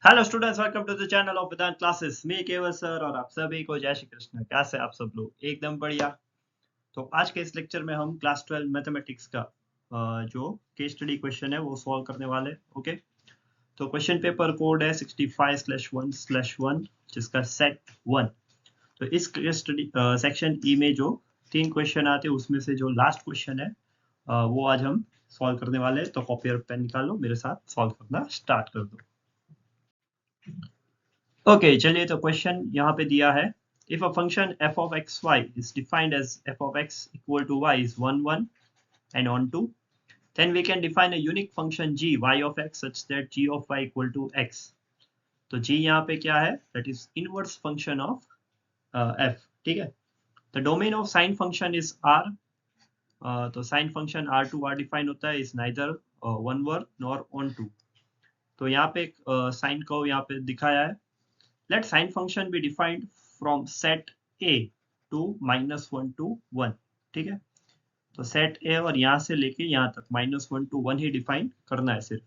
Hello students, welcome to the channel of Vedant classes. मैं Keval sir और आप सभी को जय श्री कृष्ण। कैसे आप सब लोग? एकदम बढ़िया। तो आज के इस लेक्चर में हम क्लास 12 मैथमेटिक्स का जो केस स्टडी क्वेश्चन है वो सॉल्व करने वाले। ओके, तो क्वेश्चन पेपर कोड है 65/1/1 जिसका सेट 1। तो इस केस स्टडी सेक्शन ई में जो 3 क्वेश्चन आते हैं उसमें से जो लास्ट क्वेश्चन है वो आज हम सॉल्व करने वाले हैं। तो कॉपी और पेन निकालो, मेरे साथ सॉल्व करना स्टार्ट कर दो। ओके, चलिए तो क्वेश्चन यहाँ पे दिया है। If a function f of x y is defined as f of x equal to y is 1 1 and on 2, then we can define a unique function g y of x such that g of y equal to x। तो g यहाँ पे क्या है? That is inverse function of f। ठीक है। The domain of sine function is r। तो sine function r2 r define होता है is neither one-word nor on 2। तो यहाँ पे साइन को यहाँ पे दिखाया है। Let sine function be defined from set A to -1 to 1। ठीक है। तो सेट ए और यहाँ से लेके यहाँ तक -1 to 1 ही डिफाइन करना है सिर्फ।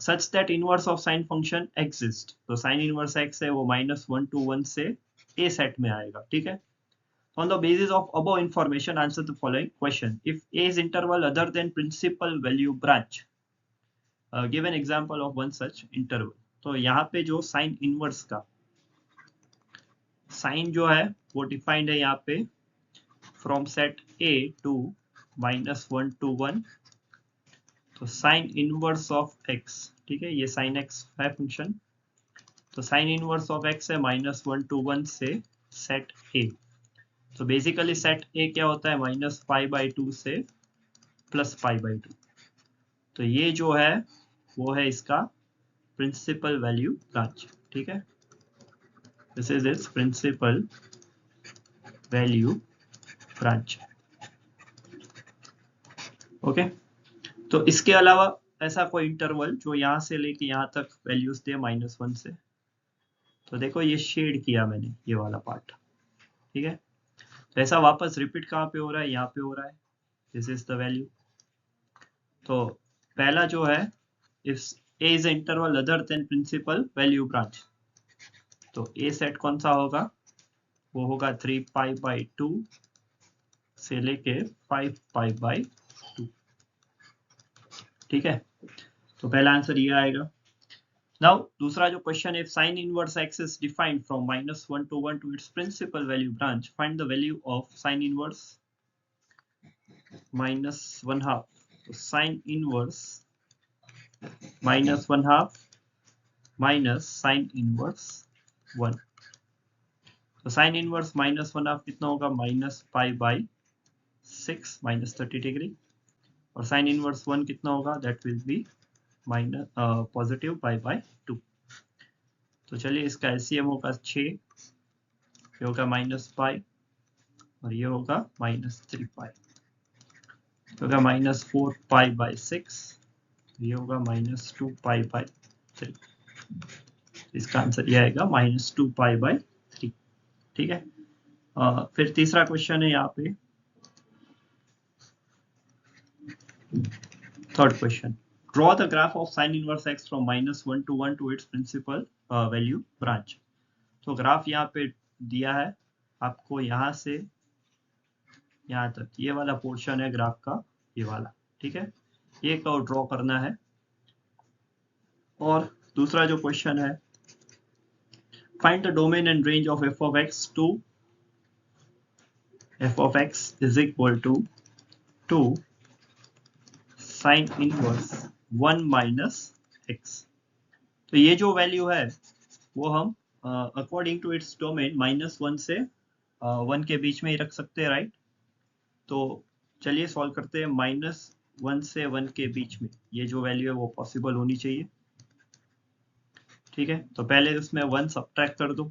Such that inverse of sine function exist. तो साइन इनवर्स एक्स है वो -1 to 1 से ए सेट में आएगा। ठीक है। On the basis of above information, answer the following question. If A is interval other than principal value branch, give an example of one such interval। तो यहाँ पे जो साइन इनवर्स का साइन जो है वो डिफाइंड है यहाँ पे from set A to -1 to 1। तो साइन इनवर्स ऑफ एक्स, ठीक है, ये साइन एक्स है फंक्शन। तो साइन इनवर्स ऑफ एक्स है -1 to 1 से सेट ए। तो बेसिकली सेट ए क्या होता है? -π/2 से +π/2। तो ये जो है वो है इसका प्रिंसिपल वैल्यू ब्रांच। ठीक है, this is its principal value branch. Okay, तो इसके अलावा ऐसा कोई इंटरवल जो यहाँ से लेके यहाँ तक वैल्यूज दे -1 से। तो देखो ये शेड किया मैंने ये वाला पार्ट। ठीक है, तो ऐसा वापस रिपीट कहाँ पे हो रहा है? यहाँ पे हो रहा है। This is the value. तो पहला जो है if A is interval other than principal value branch, तो ए सेट कौन सा होगा? वो होगा 3π/2 से लेके 5π/2। ठीक है, तो पहला आंसर ये आएगा। नाउ दूसरा जो क्वेश्चन है, sign inverse x is defined from -1 to 1 to its principal value branch, find the value of sine inverse -1/2। तो sine inverse -1/2 minus sine inverse 1। तो साइन इनवर्स -1/2 कितना होगा? -π/6 -30 डिग्री। और साइन इनवर्स 1 कितना होगा? That will be +π/2। तो चलिए इसका एलसीएम होगा 6, ये होगा -π और ये होगा -3π। होगा -4π/6, ये होगा -2π/3। इसका आंसर ये आएगा -2π/3। ठीक है। फिर तीसरा क्वेश्चन है यहाँ पे, third question. Draw the graph of sine inverse x from -1 to 1 to its principal value branch. तो ग्राफ यहाँ पे दिया है आपको, यहाँ से यहाँ तक ये वाला पोर्शन है ग्राफ का, ये वाला। ठीक है, ये कर्व ड्रॉ करना है। और दूसरा जो क्वेश्चन है, find the domain and range of f of x to f of x is equal to 2 sin inverse 1 minus x। तो ये जो वैल्यू है वो हम अकॉर्डिंग टू इट्स डोमेन -1 से 1 के बीच में ही रख सकते हैं, राइट? तो चलिए सॉल्व करते हैं। -1 से 1 के बीच में ये जो वैल्यू है वो पॉसिबल होनी चाहिए। ठीक है, तो पहले उसमें 1 सब्ट्रैक्ट कर दो,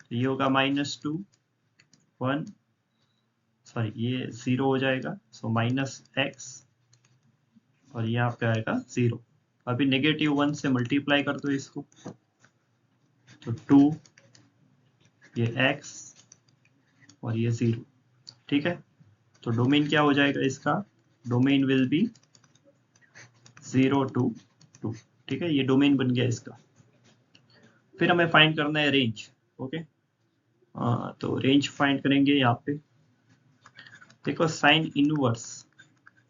तो ये होगा -2 1, सॉरी ये 0 हो जाएगा, सो -x और यहाँ पे आएगा 0। अभी -1 से मल्टीप्लाई कर दो इसको, तो 2 ये x और ये 0। ठीक है, तो डोमेन क्या हो जाएगा इसका? Domain will be 0 to 2। ठीक है, ये डोमेन बन गया इसका। फिर हमें फाइंड करना है रेंज। ओके, तो रेंज फाइंड करेंगे यहाँ पे। देखो साइन इनवर्स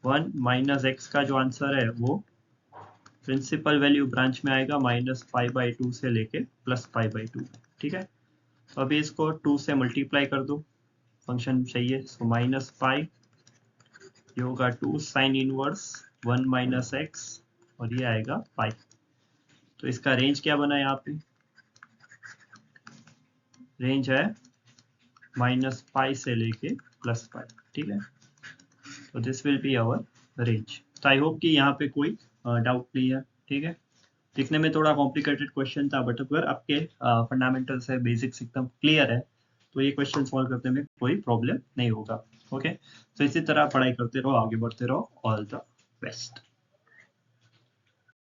1 माइनस एक्स का जो आंसर है वो प्रिंसिपल वैल्यू ब्रांच में आएगा -π/2 से लेके +π/2। ठीक है, तो अभी इसको 2 से मल्टीप्लाई कर दो, फंक्शन चाहिए, सो -π ये होगा 2 साइन इनवर्स 1 माइनस एक्स और ये आएगा पाई। तो इसका रेंज क्या बना यहाँ पे, रेंज है -π से लेके +π। ठीक है, तो this will be our range. तो आई होप कि यहाँ पे कोई डाउट नहीं है। ठीक है, दिखने में थोड़ा कॉम्प्लिकेटेड क्वेश्चन था, बट अगर आपके फंडामेंटल्स है, बेसिक्स एकदम क्लियर है, तो ये क्वेश्चन सॉल्व करने में कोई प्रॉब्लम नहीं होगा। ओके, तो इसी तरह पढ़ाई करते रहो, आगे बढ़ते रहो। All the best.